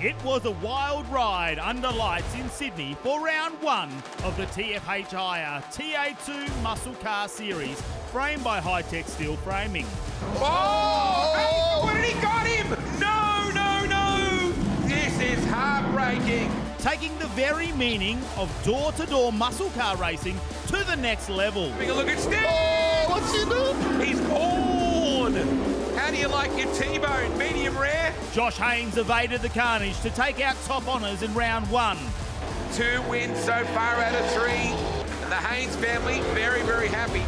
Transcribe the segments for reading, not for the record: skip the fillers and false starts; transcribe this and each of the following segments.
It was a wild ride under lights in Sydney for round one of the TFH Hire TA2 Muscle Car Series, framed by Hi-Tec steel framing. Oh! Hey, what did he got him? No, no, no! This is heartbreaking. Taking the very meaning of door-to-door muscle car racing to the next level. Having a look at Steve. Oh, what's he doing? He's bored. How do you like your T-bone? Medium rare? Josh Haynes evaded the carnage to take out top honours in round one. 2 wins so far out of 3. And the Haynes family very, very happy.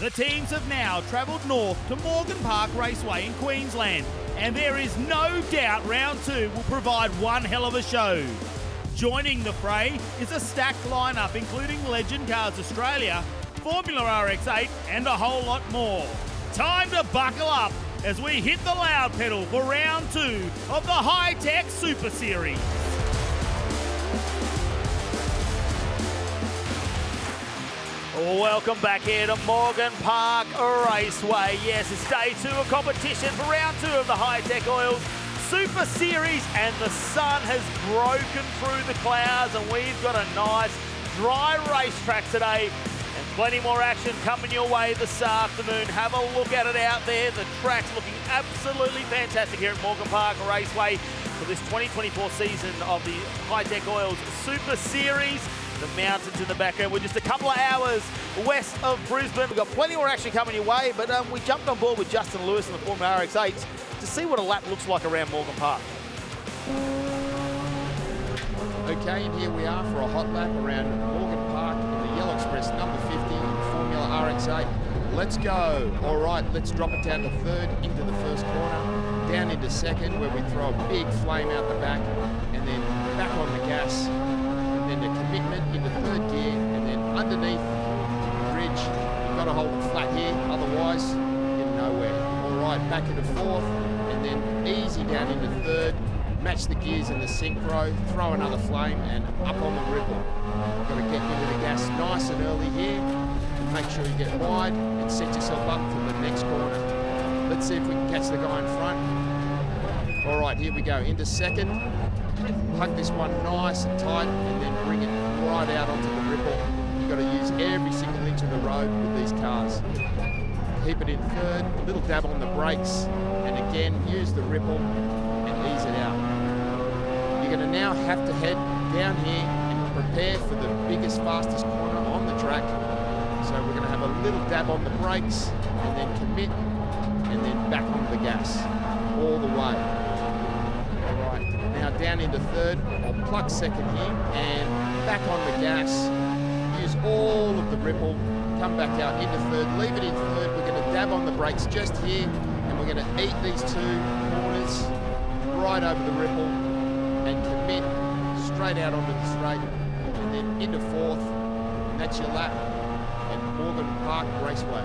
The teams have now travelled north to Morgan Park Raceway in Queensland, and there is no doubt round 2 will provide one hell of a show. Joining the fray is a stacked lineup including Legend Cars Australia, Formula RX8 and a whole lot more. Time to buckle up as we hit the loud pedal for round 2 of the Hi-Tec Super Series. Welcome back here to Morgan Park Raceway. Yes, it's day 2 of competition for round 2 of the Hi-Tec Oils Super Series, and the sun has broken through the clouds and we've got a nice dry racetrack today. And plenty more action coming your way this afternoon. Have a look at it out there. The track's looking absolutely fantastic here at Morgan Park Raceway for this 2024 season of the Hi-Tec Oils Super Series. The mountains in the background. We're just a couple of hours west of Brisbane. We've got plenty more action coming your way, but we jumped on board with Justin Lewis and the Formula RX8s to see what a lap looks like around Morgan Park. Okay, and here we are for a hot lap around Morgan Park in the Yellow Express number 50 in Formula RX8. Let's go. All right, let's drop it down to third, into the first corner, down into second, where we throw a big flame out the back, and then back on the gas, and then the commitment into third gear, and then underneath the bridge. You've got to hold it flat here, otherwise you're nowhere. All right, back into fourth, and then easy down into third. Match the gears in the synchro, throw another flame, and up on the ripple. You've got to get into the gas nice and early here, and make sure you get wide and set yourself up for the next corner. Let's see if we can catch the guy in front. All right, here we go, into second. Hug this one nice and tight, and then bring it right out onto the ripple. You've got to use every single inch of the road with these cars. Keep it in third, a little dab on the brakes, and again, use the ripple and ease it out. You're going to now have to head down here and prepare for the biggest, fastest corner on the track. So we're going to have a little dab on the brakes, and then commit, and then back on the gas, all the way. All right, now down into third, I'll plug second here, and back on the gas, use all of the ripple, come back out into third, leave it in third. We're going to dab on the brakes just here, and we're going to eat these 2 corners right over the ripple and commit straight out onto the straight, and then into fourth, and that's your lap at Morgan Park Raceway.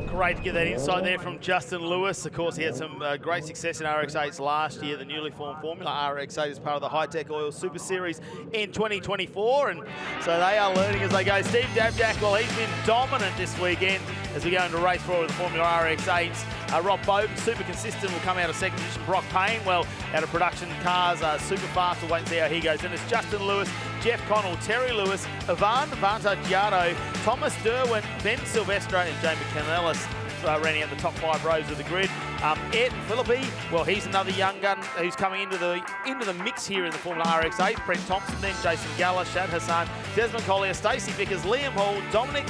Great to get that insight there from Justin Lewis. Of course, he had some great success in RX8s last year. The newly formed Formula RX8 is part of the Hi-Tec Oil Super Series in 2024, and so they are learning as they go. Steve Dabjack, well, he's been dominant this weekend as we go into race 4 with the Formula RX8s. Rob Bowden, super consistent, will come out of second position. Brock Payne, well, out of production cars, super fast. We'll wait and see how he goes. And it's Justin Lewis, Jeff Connell, Terry Lewis, Ivan Vantagiato, Thomas Derwin, Ben Silvestre, and Jamie Canellis running out the top 5 rows of the grid. Ayrton Philippi, well, he's another young gun who's coming into the mix here in the Formula RX8. Brent Thompson, then Jason Galla, Shad Hassan, Desmond Collier, Stacey Vickers, Liam Hall, Dominic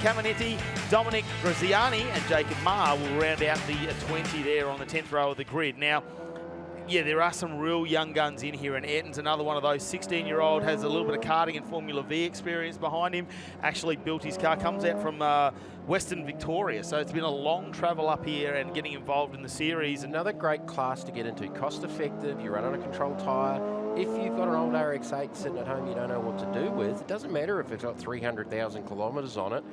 Caminiti, Dominic Graziani, and Jacob Marr will round out the 20 there on the 10th row of the grid. Now, yeah, there are some real young guns in here, and Ayrton's another one of those. 16-year-old, has a little bit of karting and Formula V experience behind him. Actually built his car, comes out from Western Victoria, so it's been a long travel up here and getting involved in the series. Another great class to get into, cost effective, you run on a controlled tyre. If you've got an old RX8 sitting at home you don't know what to do with, it doesn't matter if it's got 300,000 kilometres on it.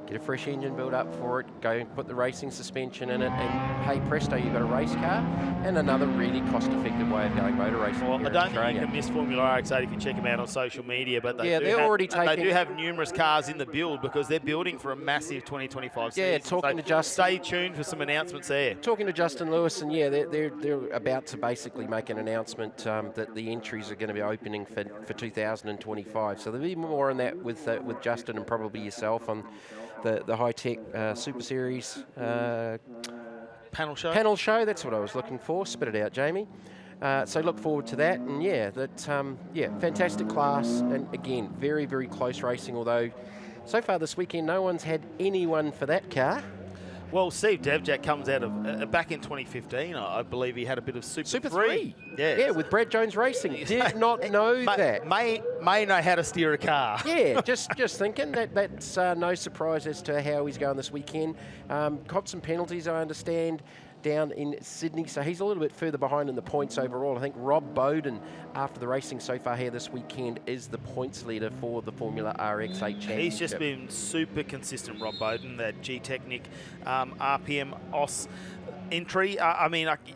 get a fresh engine build up for it, go and put the racing suspension in it, and hey presto, you've got a race car and another really cost-effective way of going motor racing. Well, I don't think you can miss Formula RX8 if you check them out on social media, but they do have numerous cars in the build because they're building for a massive 2025 season. Yeah, talking to Justin. Stay tuned for some announcements there. Talking to Justin Lewis, and yeah, they're about to basically make an announcement that the entries are going to be opening for 2025. So there'll be more on that with Justin and probably yourself on the Hi-Tec Super Series panel show. Panel show, that's what I was looking for. Spit it out, Jamie. So look forward to that, and yeah, fantastic class, and again, very, very close racing, although so far this weekend no one's had anyone for that car. Well, Steve Devjack comes out of back in 2015. I believe he had a bit of Super 3. Yeah, with Brad Jones Racing. Did not know that. May know how to steer a car. Yeah, just thinking that's no surprise as to how he's going this weekend. Got some penalties, I understand, down in Sydney, so he's a little bit further behind in the points overall. I think Rob Bowden, after the racing so far here this weekend, is the points leader for the Formula RX8 Championship. He's just been super consistent, Rob Bowden, that G-Technic RPM OS entry.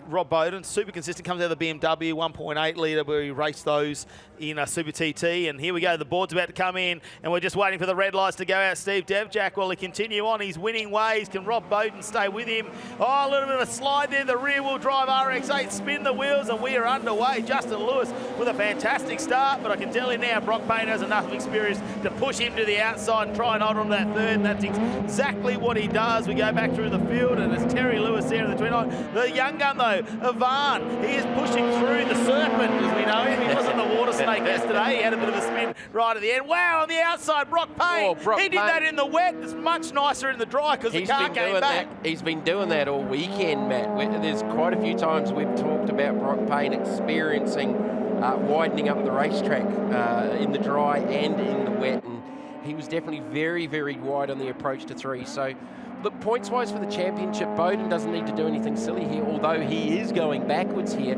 Rob Bowden, super consistent, comes out of the BMW 1.8 litre where he raced those in a Super TT. And here we go, the board's about to come in, and we're just waiting for the red lights to go out. Steve Devjack, will he continue on his winning ways? Can Rob Bowden stay with him? Oh, a little bit of a slide there, the rear-wheel drive RX8, spin the wheels, and we are underway. Justin Lewis with a fantastic start, but I can tell you now, Brock Payne has enough experience to push him to the outside and try and hold on to that third, and that's exactly what he does. We go back through the field, and it's Terry Lewis there in the 29. The young gun, though, Ivan, he is pushing through the Serpent, as we know him. He wasn't the water snake yesterday. He had a bit of a spin right at the end. Wow, on the outside, Brock Payne. He did that in the wet. It's much nicer in the dry because the car came back. He's been doing that all weekend, Matt. There's quite a few times we've talked about Brock Payne experiencing widening up the racetrack in the dry and in the wet, and he was definitely very, very wide on the approach to 3. So, look, points-wise for the championship, Bowden doesn't need to do anything silly here, although he is going backwards here.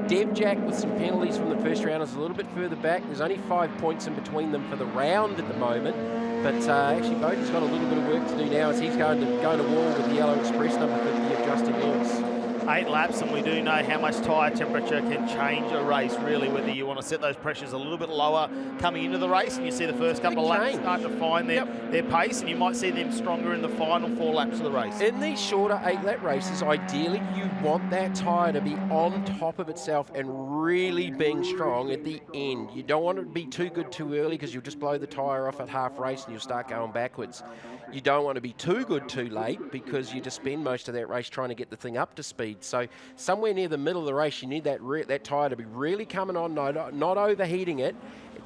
Devjack with some penalties from the first round is a little bit further back. There's only 5 points in between them for the round at the moment. But actually, Bowden's got a little bit of work to do now as he's going to war with the Yellow Express number 50 of Justin Lewis. 8 laps, and we do know how much tyre temperature can change a race, really, whether you want to set those pressures a little bit lower coming into the race, and you see the first couple of laps start to find their pace, and you might see them stronger in the final 4 laps of the race. In these shorter 8-lap races, ideally you want that tyre to be on top of itself and really being strong at the end. You don't want it to be too good too early because you'll just blow the tyre off at half race and you'll start going backwards. You don't want to be too good too late because you just spend most of that race trying to get the thing up to speed. So somewhere near the middle of the race, you need that tyre to be really coming on, not overheating it,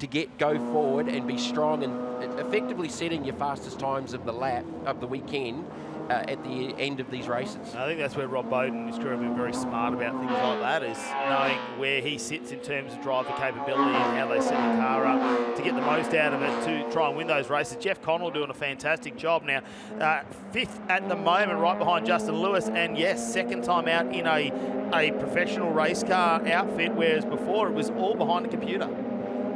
to go forward and be strong and effectively setting your fastest times of the lap of the weekend at the end of these races. I think that's where Rob Bowden and his crew have been very smart about things like that, is knowing where he sits in terms of driver capability and how they set the car up to get the most out of it to try and win those races. Jeff Connell doing a fantastic job now. 5th at the moment, right behind Justin Lewis, and yes, 2nd time out in a professional race car outfit, whereas before it was all behind the computer.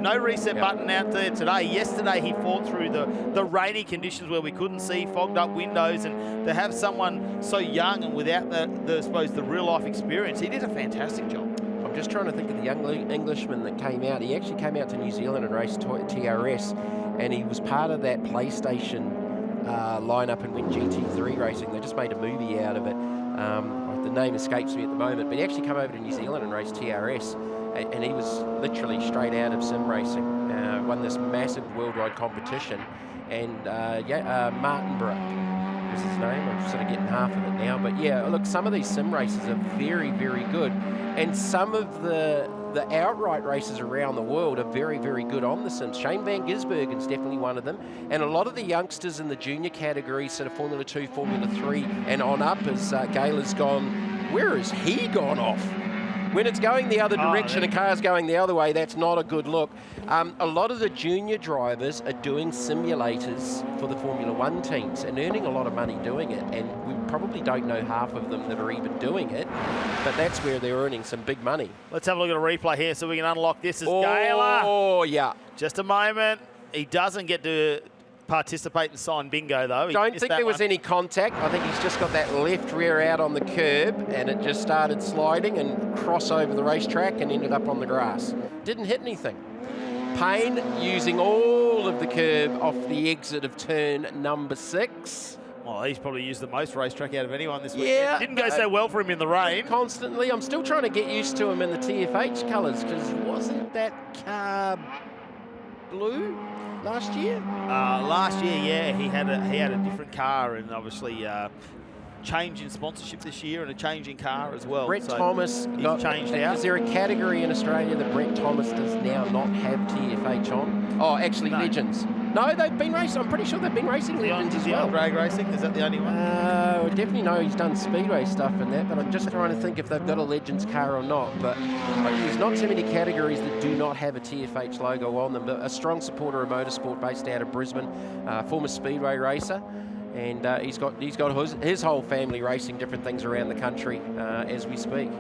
No reset button out there today. Yesterday he fought through the rainy conditions where we couldn't see, fogged up windows, and to have someone so young and without the real life experience, he did a fantastic job. I'm just trying to think of the young Englishman that came out. He actually came out to New Zealand and raced TRS, and he was part of that PlayStation lineup and went GT3 racing. They just made a movie out of it. The name escapes me at the moment, but he actually came over to New Zealand and raced TRS. And he was literally straight out of sim racing, won this massive worldwide competition, and Martinborough was his name. I'm sort of getting half of it now, but yeah, look, some of these sim races are very, very good, and some of the outright races around the world are very, very good on the sims. Shane Van Gisbergen is definitely one of them, and a lot of the youngsters in the junior categories, sort of Formula 2, Formula 3, and on up, as Gale has gone, where has he gone off? When it's going the other direction, a car's going the other way, that's not a good look. A lot of the junior drivers are doing simulators for the Formula 1 teams and earning a lot of money doing it, and we probably don't know half of them that are even doing it, but that's where they're earning some big money. Let's have a look at a replay here so we can unlock this as Gaylor. Oh, yeah. Just a moment. He doesn't get to participate and sign bingo, though. He Don't missed think that there was one. any contact. I think he's just got that left rear out on the curb, and it just started sliding and cross over the racetrack and ended up on the grass. Didn't hit anything. Payne using all of the curb off the exit of turn number 6. Well, he's probably used the most racetrack out of anyone this week. Yeah. Didn't go so well for him in the rain. Constantly. I'm still trying to get used to him in the TFH colours, because wasn't that car blue last year? Last year, yeah, he had a different car, and obviously change in sponsorship this year and a change in car as well. Brett so Thomas he's changed out. Is there a category in Australia that Brett Thomas does now not have TFH on? Oh, actually, No. Legends. No, they've been racing. I'm pretty sure they've been racing Legends as Is he well. on drag racing? Is that the only one? I definitely know he's done Speedway stuff and that, but I'm just trying to think if they've got a Legends car or not. But there's not too many categories that do not have a TFH logo on them. But a strong supporter of motorsport based out of Brisbane, former Speedway racer. And he's got his whole family racing different things around the country as we speak.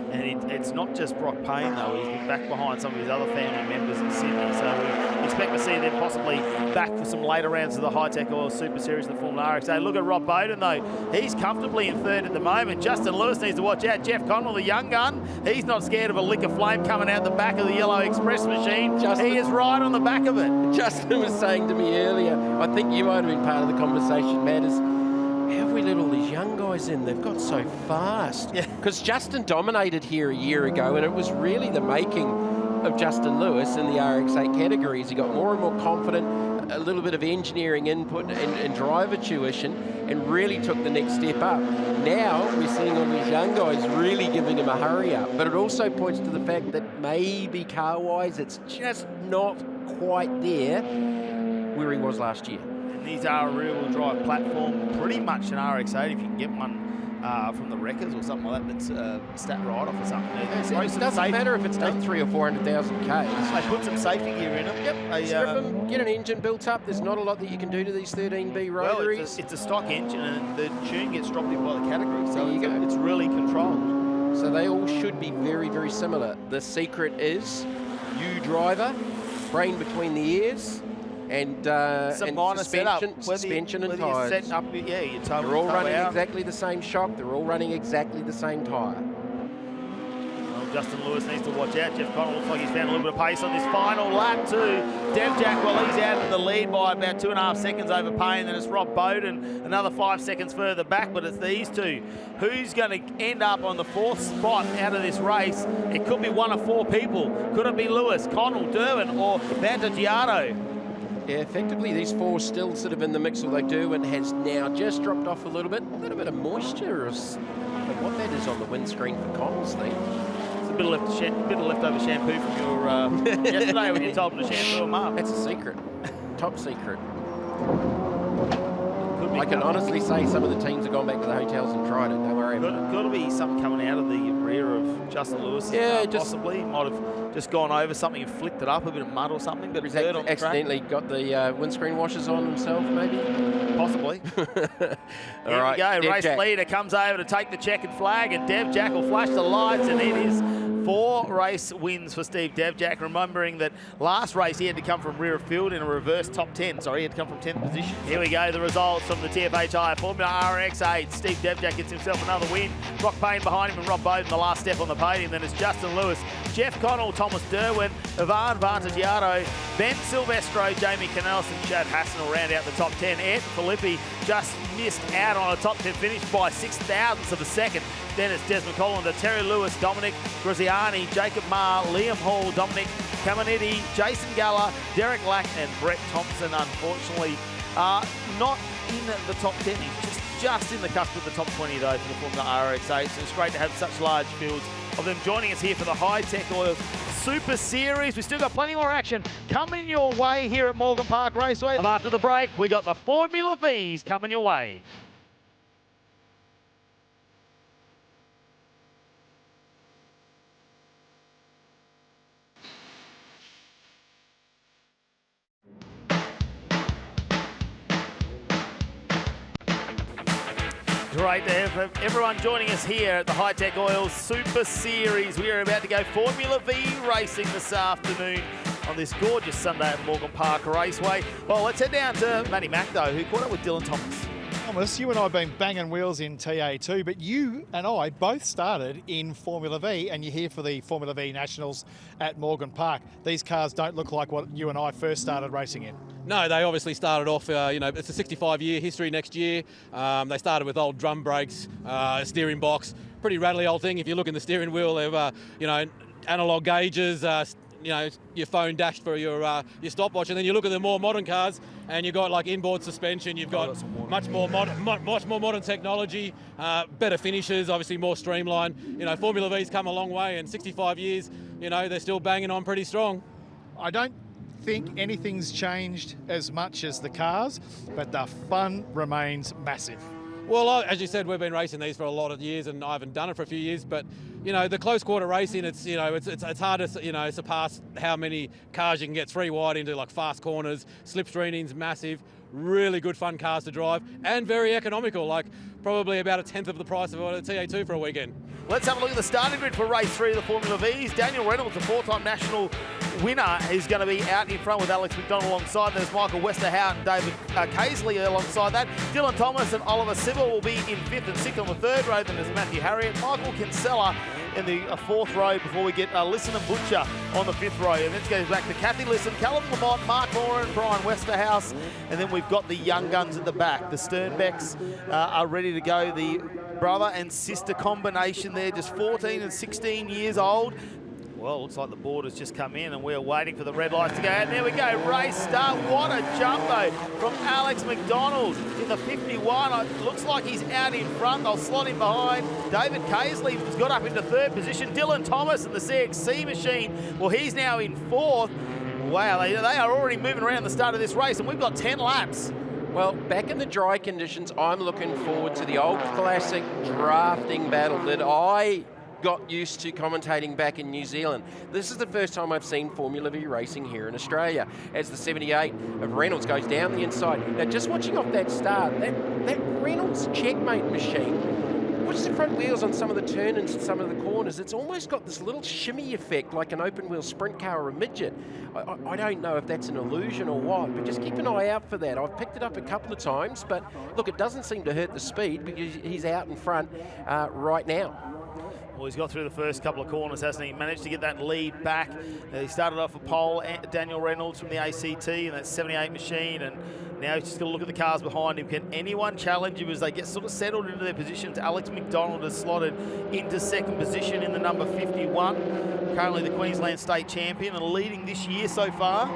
And it's not just Brock Payne, though. He's been back behind some of his other family members in Sydney. So we expect to see them possibly back for some later rounds of the Hi-Tec Oil Super Series of the Formula RX8. Look at Rob Bowden, though. He's comfortably in third at the moment. Justin Lewis needs to watch out. Jeff Connell, the young gun, he's not scared of a lick of flame coming out the back of the Yellow Express machine. He is right on the back of it. Justin was saying to me earlier, I think you might have been part of the conversation, Matt, is how have we let all these young guys in? They've got so fast. Because Justin dominated here a year ago, and it was really the making of Justin Lewis in the RX8 categories. He got more and more confident, a little bit of engineering input and driver tuition, and really took the next step up. Now we're seeing all these young guys really giving him a hurry up. But it also points to the fact that maybe car-wise, it's just not quite there where he was last year. These are a rear-wheel drive platform, pretty much an RX8 if you can get one from the wreckers or something like that that's stat right off or something. It doesn't matter if it's done 300,000 or 400,000 Ks. They put some safety gear in them. Yep, strip them, get an engine built up. There's not a lot that you can do to these 13B rotaries. Well, it's a stock engine, and the tune gets dropped in by the category, so There you go. it's really controlled. So they all should be very, very similar. The secret is you driver, brain between the ears, and minor setup, suspension and whether tyres. you set up, yeah, you tow. They're all running out. exactly the same shock. They're all running exactly the same tyre. Well, Justin Lewis needs to watch out. Jeff Connell looks like he's found a little bit of pace on this final lap too. Dev Jack, well, he's out in the lead by about 2.5 seconds over Payne. Then it's Rob Bowden, another 5 seconds further back, but it's these two. Who's going to end up on the 4th spot out of this race? It could be one of 4 people. Could it be Lewis, Connell, Derwin, or Vantagiato? Yeah, effectively these 4 still sort of in the mix, although Derwin has now just dropped off a little bit of moisture. I don't know what that is on the windscreen for Connell's thing. It's a bit of leftover shampoo from your yesterday when you told him to shampoo them up. That's a secret, top secret. Could be I can honestly say some of the teams have gone back to the hotels and tried it. Don't worry about it. Got to be something coming out of the rear of Justin Lewis. Yeah, possibly. Might have just gone over something and flicked it up, a bit of mud or something. But dirt on the accidentally got the windscreen washers on himself, maybe? Possibly. All right, Here we go. Dev Race Jack. leader comes over to take the checkered flag, and Dev Jack will flash the lights, and it is 4 race wins for Steve Devjack, remembering that last race he had to come from rear of field in a reverse top 10. Sorry, he had to come from 10th position. Here we go, the results from the TFHI Formula RX8. Steve Devjack gets himself another win. Brock Payne behind him and Rob Bowden the last step on the podium. Then it's Justin Lewis, Jeff Connell, Thomas Derwin, Ivan Vantagiato, Ben Silvestro, Jamie Canellis and Chad Hassan will round out the top 10. Ed Filippi just missed out on a top 10 finish by 6,000ths of a second. Then it's Desmond Collins, Terry Lewis, Dominic Graziani, Jacob Marr, Liam Hall, Dominic Caminiti, Jason Galla, Derek Lack and Brett Thompson, unfortunately, not in the top 10. He's just in the cusp of the top 20 though for the Formula RX8. So it's great to have such large fields of them joining us here for the Hi-Tec Oil Super Series. We've still got plenty more action coming your way here at Morgan Park Raceway. And after the break, we got the Formula Vees coming your way. Great to have everyone joining us here at the Hi-Tec Oil Super Series. We are about to go Formula V racing this afternoon on this gorgeous Sunday at Morgan Park Raceway. Well, let's head down to Matty Mack, though, who caught up with Dylan Thomas. Thomas, you and I have been banging wheels in TA2, but you and I both started in Formula V, and you're here for the Formula V Nationals at Morgan Park. These cars don't look like what you and I first started racing in. No, they obviously started off, it's a 65-year history next year. They started with old drum brakes, steering box, pretty rattly old thing. If you look in the steering wheel, they've, analog gauges, your phone dash for your stopwatch, and then you look at the more modern cars and you've got like inboard suspension, you've got much more modern technology, better finishes, obviously more streamlined. Formula V's come a long way, and 65 years, they're still banging on pretty strong. I don't think anything's changed as much as the cars, but the fun remains massive. Well, as you said, we've been racing these for a lot of years, and I haven't done it for a few years. But the close quarter racing, it's hard to surpass how many cars you can get 3 wide into, like fast corners, slipstreaming's massive, really good fun cars to drive, and very economical, like probably about 1/10 of the price of a TA2 for a weekend. Let's have a look at the starting grid for race 3 of the Formula V's. Daniel Reynolds, a 4-time national winner, is going to be out in front with Alex McDonald alongside. There's Michael Westerhout and David Casely alongside that. Dylan Thomas and Oliver Sybil will be in 5th and 6th on the 3rd row. Then there's Matthew Harriott, Michael Kinsella in the 4th row before we get Lisson and Butcher on the 5th row. And then it goes back to Kathy Lisson, Callum Lamont, Mark Moran, Brian Westerhouse. And then we've got the young guns at the back. The Sternbecks are ready to go. The brother and sister combination there, just 14 and 16 years old. Well, looks like the board has just come in and we're waiting for the red lights to go. And there we go, race start. What a jump, though, from Alex McDonald in the 51. It looks like he's out in front. They'll slot him behind. David Casely has got up into 3rd position. Dylan Thomas in the CXC machine. Well, he's now in 4th. Wow, they are already moving around the start of this race, and we've got 10 laps. Well, back in the dry conditions, I'm looking forward to the old classic drafting battle that I got used to commentating back in New Zealand. This is the first time I've seen Formula V racing here in Australia, as the 78 of Reynolds goes down the inside. Now, just watching off that start, that Reynolds checkmate machine, watch the front wheels on some of the turn-ins and some of the corners. It's almost got this little shimmy effect like an open-wheel sprint car or a midget. I don't know if that's an illusion or what, but just keep an eye out for that. I've picked it up a couple of times, but look, it doesn't seem to hurt the speed because he's out in front right now. Well, he's got through the first couple of corners, hasn't he? Managed to get that lead back. He started off a pole, Daniel Reynolds from the ACT and that 78 machine, and now he's just got to look at the cars behind him. Can anyone challenge him as they get sort of settled into their positions? Alex McDonald has slotted into 2nd position in the number 51. Currently the Queensland State Champion and leading this year so far.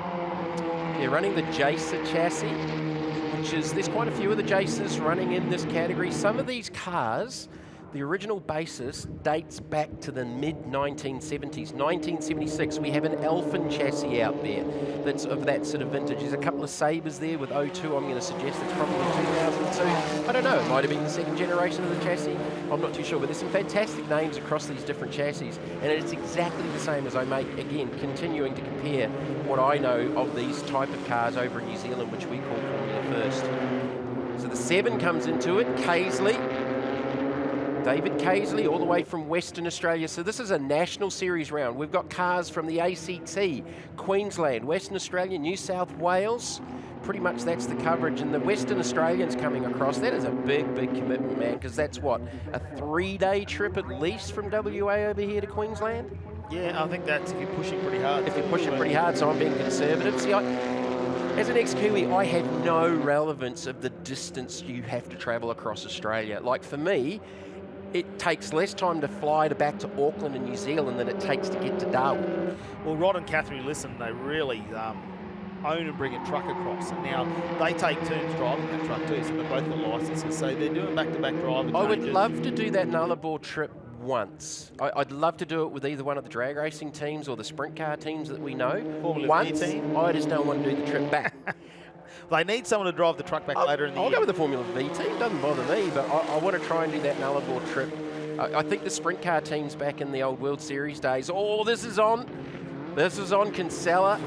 Yeah, running the Jacer chassis, which is, there's quite a few of the Jacers running in this category. Some of these cars, the original basis dates back to the mid-1970s. 1976, we have an Elfin chassis out there that's of that sort of vintage. There's a couple of Sabres there with 02. I'm going to suggest it's probably 2002. I don't know, it might have been the 2nd generation of the chassis. I'm not too sure, but there's some fantastic names across these different chassis, and it's exactly the same as I make, again, continuing to compare what I know of these type of cars over in New Zealand, which we call Formula First. So the 7 comes into it, Casely. David Casely, all the way from Western Australia. So this is a national series round. We've got cars from the ACT, Queensland, Western Australia, New South Wales. Pretty much that's the coverage. And the Western Australians coming across, that is a big, big commitment, man, because that's what, a 3-day trip at least from WA over here to Queensland? Yeah, I think that's if you're pushing pretty hard. If you're pushing pretty hard, so I'm being conservative. See, as an ex-Kiwi, I have no relevance of the distance you have to travel across Australia. Like for me, it takes less time to fly back to Auckland and New Zealand than it takes to get to Darwin. Well, Rod and Catherine Lisson, they really own and bring a truck across, and now they take turns driving that truck too, so they've both got licenses, so they're doing back-to-back driving. I would love to do that Nullarbor trip once. I'd love to do it with either one of the drag racing teams or the sprint car teams that we know. Formula Vee team. I just don't want to do the trip back. They need someone to drive the truck back later in the year. I'll go with the Formula V team, doesn't bother me, but I want to try and do that Nullarbor trip. I think the sprint car teams back in the old World Series days, this is on Kinsella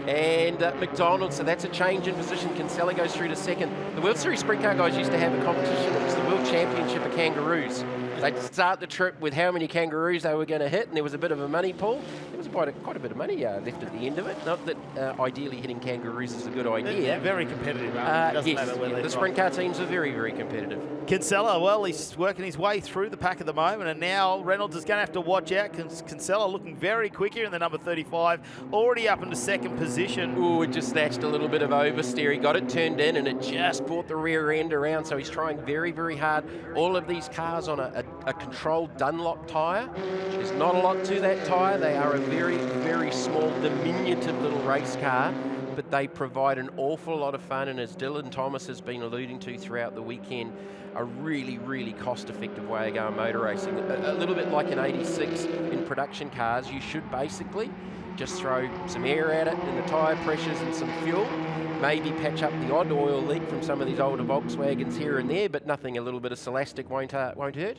and McDonald, so that's a change in position. Kinsella goes through to 2nd. The World Series sprint car guys used to have a competition. It was the World Championship of Kangaroos. They'd start the trip with how many kangaroos they were going to hit, and there was a bit of a money pool. There was quite a bit of money left at the end of it. Not that ideally hitting kangaroos is a good idea. They're very competitive. Doesn't matter where they're the sprint car teams are very, very competitive. Kinsella, well, he's working his way through the pack at the moment, and now Reynolds is going to have to watch out. Kinsella looking very quick here in the number 35, already up into second position. Ooh, it just snatched a little bit of oversteer. He got it turned in, and it just brought the rear end around, so he's trying very, very hard. All of these cars on a controlled Dunlop tyre. There's not a lot to that tyre. They are a very, very small, diminutive little race car, but they provide an awful lot of fun, and as Dylan Thomas has been alluding to throughout the weekend, a really, really cost-effective way of going motor racing. A little bit like an 86 in production cars. You should basically just throw some air at it and the tyre pressures and some fuel, maybe patch up the odd oil leak from some of these older Volkswagens here and there, but nothing a little bit of Celastic won't hurt.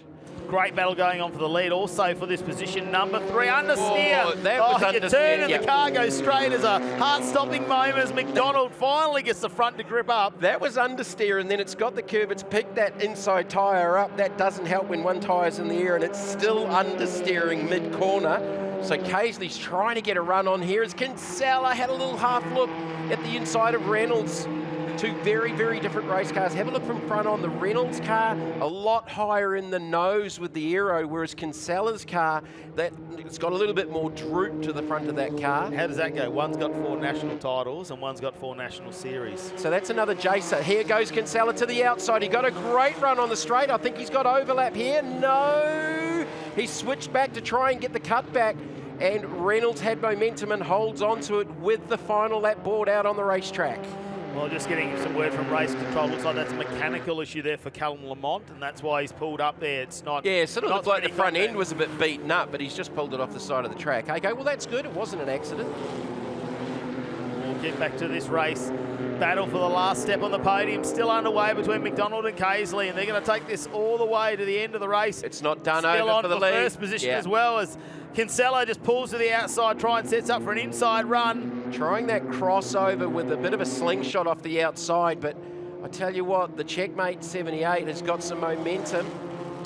Great battle going on for the lead also for this position. Number 3, understeer. Oh, that was you understeer, turn and yep. the car goes straight as a heart-stopping moment as McDonald finally gets the front to grip up. That was understeer, and then it's got the curve. It's picked that inside tyre up. That doesn't help when one tyre's in the air, and it's still understeering mid-corner. So Casely's trying to get a run on here as Kinsella had a little half look at the inside of Reynolds. Two very, very different race cars. Have a look from front on the Reynolds car, a lot higher in the nose with the aero, whereas Kinsella's car, it's got a little bit more droop to the front of that car. How does that go? One's got 4 national titles and one's got 4 national series. So that's another Jacer. Here goes Kinsella to the outside. He got a great run on the straight. I think he's got overlap here. No! He switched back to try and get the cutback, and Reynolds had momentum and holds onto it with the final lap board out on the racetrack. Well, just getting some word from race control. Looks like that's a mechanical issue there for Callum Lamont, and that's why he's pulled up there. It's not. Yeah, it sort of not looked like the front contact. end was a bit beaten up, but he's just pulled it off the side of the track. Okay, well, that's good. It wasn't an accident. We'll get back to this race. Battle for the last step on the podium still underway between McDonald and Casely, and they're going to take this all the way to the end of the race. It's not done Still over on for the lead. first position as well, as Kinsella just pulls to the outside, try and sets up for an inside run. Trying that crossover with a bit of a slingshot off the outside, but I tell you what, the Checkmate 78 has got some momentum.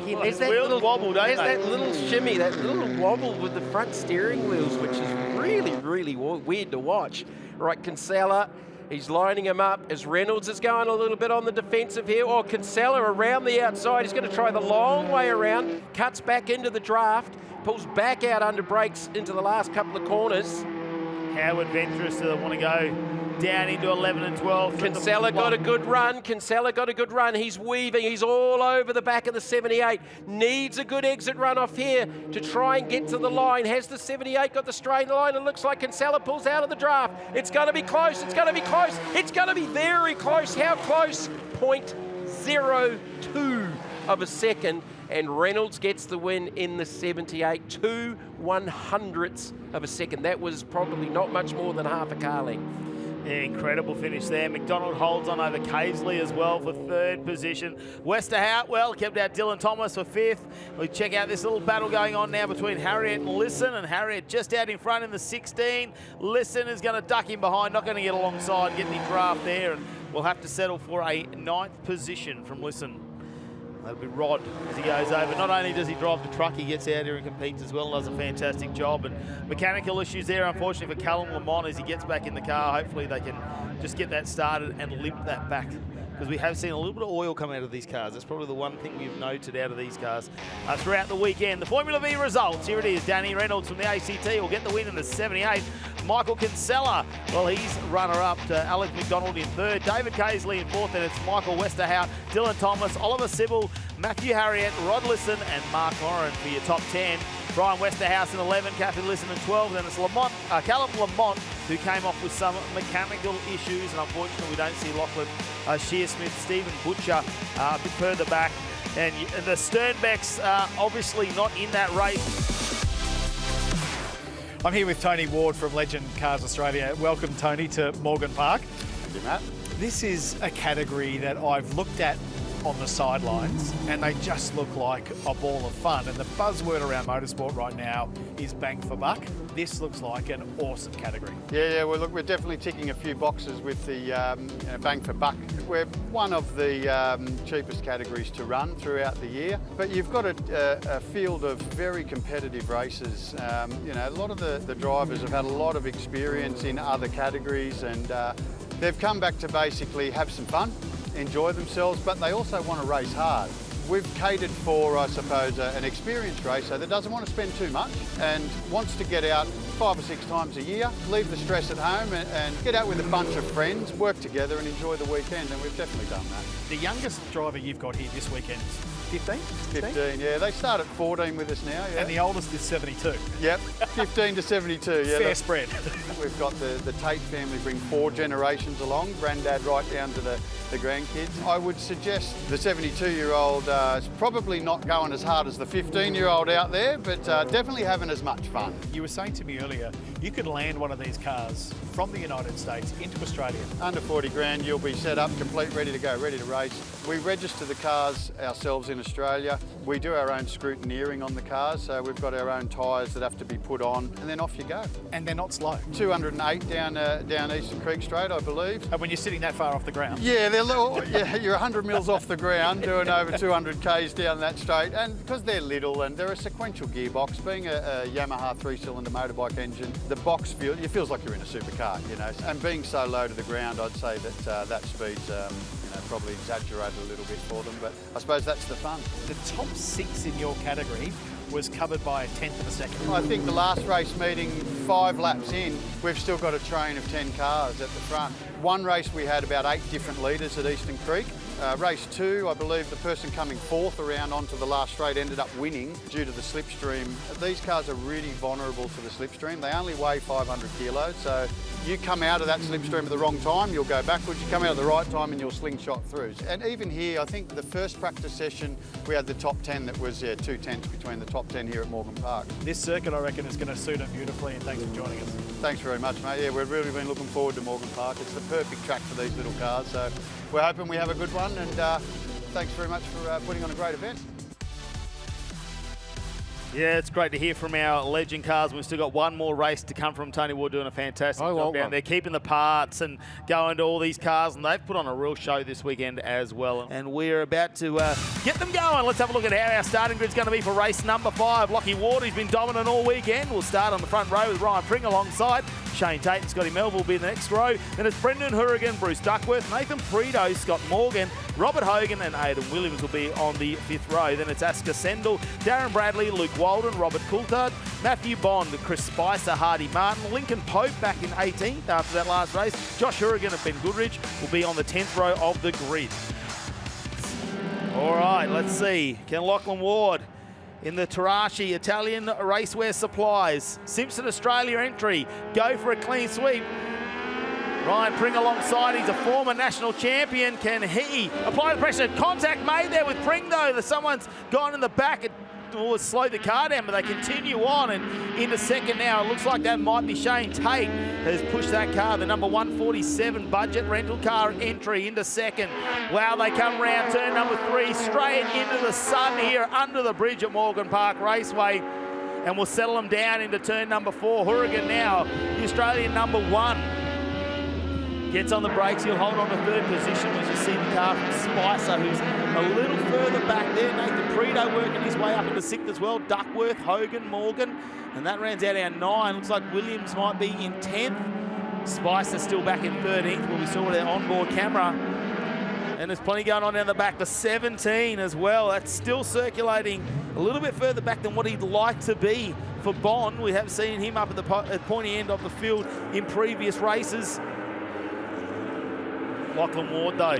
Yeah, Well, his wheels wobble, don't there's they? that little shimmy, that little wobble with the front steering wheels, which is really, really weird to watch. Right, Kinsella, he's lining him up as Reynolds is going a little bit on the defensive here. Or Kinsella around the outside. He's going to try the long way around, cuts back into the draft, pulls back out under brakes into the last couple of corners. How adventurous do they want to go down into 11 and 12? Kinsella got a good run. Kinsella got a good run. He's weaving. He's all over the back of the 78. Needs a good exit run off here to try and get to the line. Has the 78 got the straight line? It looks like Kinsella pulls out of the draft. It's going to be close. It's going to be close. It's going to be very close. How close? 0.02 of a second. And Reynolds gets the win in the 78, 2/100ths of a second. That was probably not much more than half a car length. Yeah, incredible finish there. McDonald holds on over Casely as well for 3rd position. Westerhout, well, kept out Dylan Thomas for 5th. We check out this little battle going on now between Harriet and Lisson, and Harriet just out in front in the 16. Lisson is going to duck in behind, not going to get alongside, get the draft there, and we'll have to settle for a 9th position from Lisson. That'll be Rod as he goes over. Not only does he drive the truck, he gets out here and competes as well and does a fantastic job. And mechanical issues there, unfortunately, for Callum Lamont as he gets back in the car. Hopefully they can just get that started and limp that back, because we have seen a little bit of oil come out of these cars. That's probably the one thing we've noted out of these cars throughout the weekend. The Formula V results, here it is. Danny Reynolds from the ACT will get the win in the 78. Michael Kinsella, well, he's runner-up to Alex McDonald in 3rd. David Casely in 4th, and it's Michael Westerhout, Dylan Thomas, Oliver Sybil, Matthew Harriet, Rod Lisson, and Mark Moran for your top 10. Brian Westerhouse in 11, Kathy Lisson in 12. Then it's Callum Lamont, who came off with some mechanical issues, and unfortunately we don't see Lachlan Shearsmith, Stephen Butcher a bit further back. And the Sternbecks obviously not in that race. I'm here with Tony Ward from Legend Cars Australia. Welcome, Tony, to Morgan Park. Thank you, Matt. This is a category that I've looked at on the sidelines, and they just look like a ball of fun. And the buzzword around motorsport right now is bang for buck. This looks like an awesome category. Yeah, well, look, we're definitely ticking a few boxes with the bang for buck. We're one of the cheapest categories to run throughout the year, but you've got a field of very competitive races. You know, a lot of the drivers have had a lot of experience in other categories, and they've come back to basically have some fun, enjoy themselves, but they also want to race hard. We've catered for, I suppose, an experienced racer that doesn't want to spend too much and wants to get out 5 or 6 times a year, leave the stress at home and get out with a bunch of friends, work together and enjoy the weekend, and we've definitely done that. The youngest driver you've got here this weekend is 15? 15, yeah. They start at 14 with us now, yeah. And the oldest is 72. Yep, 15 to 72, yeah. Fair spread. We've got the Tate family bring 4 generations along, granddad right down to the grandkids. I would suggest the 72-year-old is probably not going as hard as the 15-year-old out there, but definitely having as much fun. You were saying to me earlier, you could land one of these cars from the United States into Australia. Under 40 grand, you'll be set up, complete, ready to go, ready to race. We register the cars ourselves in Australia. We do our own scrutineering on the cars, so we've got our own tyres that have to be put on, and then off you go. And they're not slow. 208 down Eastern Creek Straight, I believe. And when you're sitting that far off the ground? Yeah, they're little, yeah, you're 100 mils off the ground, doing over 200 k's down that straight, and because they're little and they're a sequential gearbox, being a Yamaha 3-cylinder motorbike engine, the box it feels like you're in a supercar, you know. And being so low to the ground, I'd say that that speed's probably exaggerated a little bit for them, but I suppose that's the fun. The top 6 in your category was covered by 1/10 of a second. I think the last race meeting, 5 laps in, we've still got a train of 10 cars at the front. One race we had about 8 different leaders at Eastern Creek. Race 2, I believe the person coming 4th around onto the last straight ended up winning due to the slipstream. These cars are really vulnerable to the slipstream. They only weigh 500 kilos, so you come out of that slipstream at the wrong time, you'll go backwards. You come out at the right time and you'll slingshot through. And even here, I think the first practice session, we had the top 10 that was 2 tenths between the top 10 here at Morgan Park. This circuit, I reckon, is going to suit them beautifully, and thanks for joining us. Thanks very much, mate. Yeah, we've really been looking forward to Morgan Park. It's the perfect track for these little cars, so we're hoping we have a good one, and thanks very much for putting on a great event. Yeah, it's great to hear from our legend cars. We've still got one more race to come from Tony Wood doing a fantastic job down there, keeping the parts and going to all these cars, and they've put on a real show this weekend as well. And we're about to get them going. Let's have a look at how our starting grid's going to be for race number 5. Lockie Ward, who's been dominant all weekend, will start on the front row with Ryan Pring alongside. Shane Tate and Scotty Melville will be in the next row. Then it's Brendan Hourigan, Bruce Duckworth, Nathan Preto, Scott Morgan, Robert Hogan and Aidan Williams will be on the 5th row. Then it's Asker Sendel, Darren Bradley, Luke Walden, Robert Coulthard, Matthew Bond, Chris Spicer, Hardy Martin, Lincoln Pope back in 18th after that last race. Josh Hourigan and Ben Goodrich will be on the 10th row of the grid. All right, let's see. Can Lachlan Ward in the Tarashi Italian Racewear Supplies Simpson Australia entry go for a clean sweep? Ryan Pring alongside, he's a former national champion. Can he apply the pressure? Contact made there with Pring though. Someone's gone in the back. It will slow the car down, but they continue on and into second now. It looks like that might be Shane Tate has pushed that car, the number 147 budget rental car entry into second. Wow, they come round turn number 3, straight into the sun here under the bridge at Morgan Park Raceway. And we'll settle them down into turn number 4. Hourigan now, the Australian number 1. Gets on the brakes, he'll hold on to 3rd position as you see the car from Spicer, who's a little further back there. Nathan Preto working his way up into 6th as well. Duckworth, Hogan, Morgan, and that rounds out our 9. Looks like Williams might be in 10th. Spicer still back in 13th, where we saw their onboard camera. And there's plenty going on down the back. The 17 as well, that's still circulating a little bit further back than what he'd like to be for Bond. We have seen him up at the pointy end of the field in previous races. Lachlan Ward, though,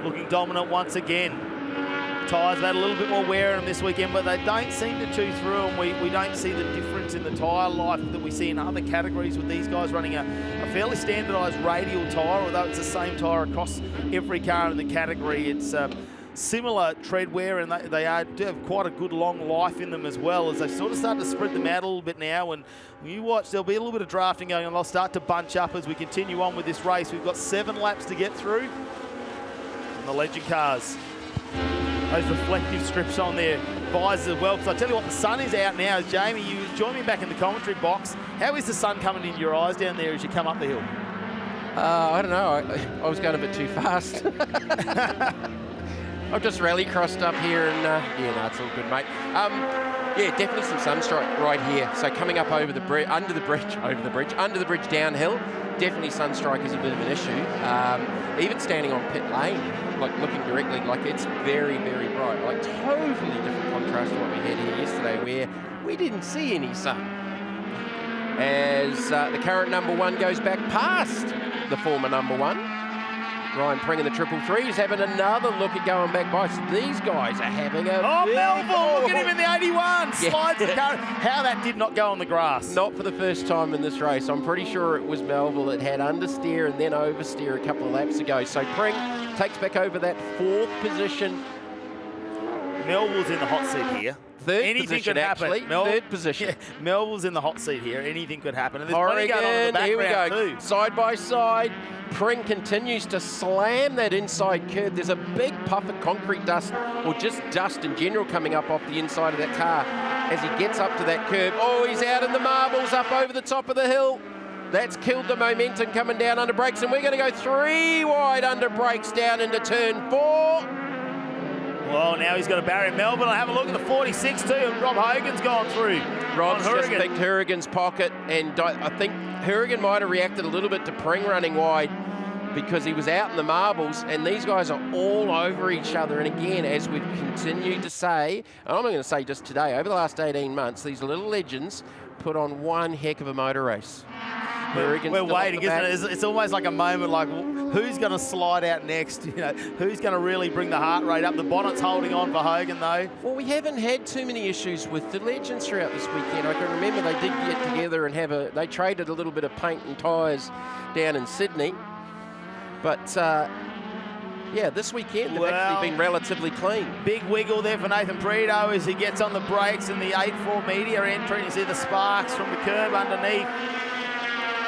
looking dominant once again. Tyres have had a little bit more wear in them this weekend, but they don't seem to chew through them. We don't see the difference in the tyre life that we see in other categories with these guys running a fairly standardised radial tyre, although it's the same tyre across every car in the category. It's similar tread wear, and they do have quite a good long life in them as well, as they sort of start to spread them out a little bit now. And when you watch, there'll be a little bit of drafting going on. They'll start to bunch up as we continue on with this race. We've got 7 laps to get through. And the legend cars Those reflective strips on their visors as well, because I tell you what, the sun is out now. Jamie, you join me back in the commentary box. How is the sun coming into your eyes down there as you come up the hill? I don't know. I was going a bit too fast. I've just rally crossed up here, and yeah, no, it's all good, mate. Yeah, definitely some sunstrike right here. So coming up over the bridge, under the bridge downhill, definitely sunstrike is a bit of an issue. Even standing on pit lane, like looking directly, like it's very, very bright. Like totally different contrast to what we had here yesterday, where we didn't see any sun. As the current number 1 goes back past the former number 1. Ryan Pring in the 333 is having another look at going back by. So these guys are having a Melville, look at him in the 81. Slides the current. How that did not go on the grass. Not for the first time in this race. I'm pretty sure it was Melville that had understeer and then oversteer a couple of laps ago. So Pring takes back over that 4th position. Melville's in the hot seat here. Anything position, could happen. Third position. Yeah, Melville's in the hot seat here. Anything could happen. And there's Oregon, plenty going on in the here we go. Too. Side by side. Pring continues to slam that inside curb. There's a big puff of concrete dust, or just dust in general, coming up off the inside of that car as he gets up to that curb. Oh, he's out in the marbles up over the top of the hill. That's killed the momentum coming down under brakes, and we're going to go 3 wide under brakes down into turn 4. Well, now he's got a barrier. Melbourne, I'll have a look at the 46 too. Rob Hogan's gone through. Rob's just picked Hurrigan's pocket, and I think Hurrigan might have reacted a little bit to Pring running wide because he was out in the marbles, and these guys are all over each other. And again, as we've continued to say, and I'm not going to say just today, over the last 18 months, these little legends put on one heck of a motor race. We're waiting, isn't it? It's almost like a moment like, who's going to slide out next? You know, who's going to really bring the heart rate up? The bonnet's holding on for Hogan, though. Well, we haven't had too many issues with the legends throughout this weekend. I can remember they did get together and they traded a little bit of paint and tyres down in Sydney. But, yeah, this weekend they've actually been relatively clean. Big wiggle there for Nathan Prieto as he gets on the brakes in the 8-4 media entry. You see the sparks from the curb underneath.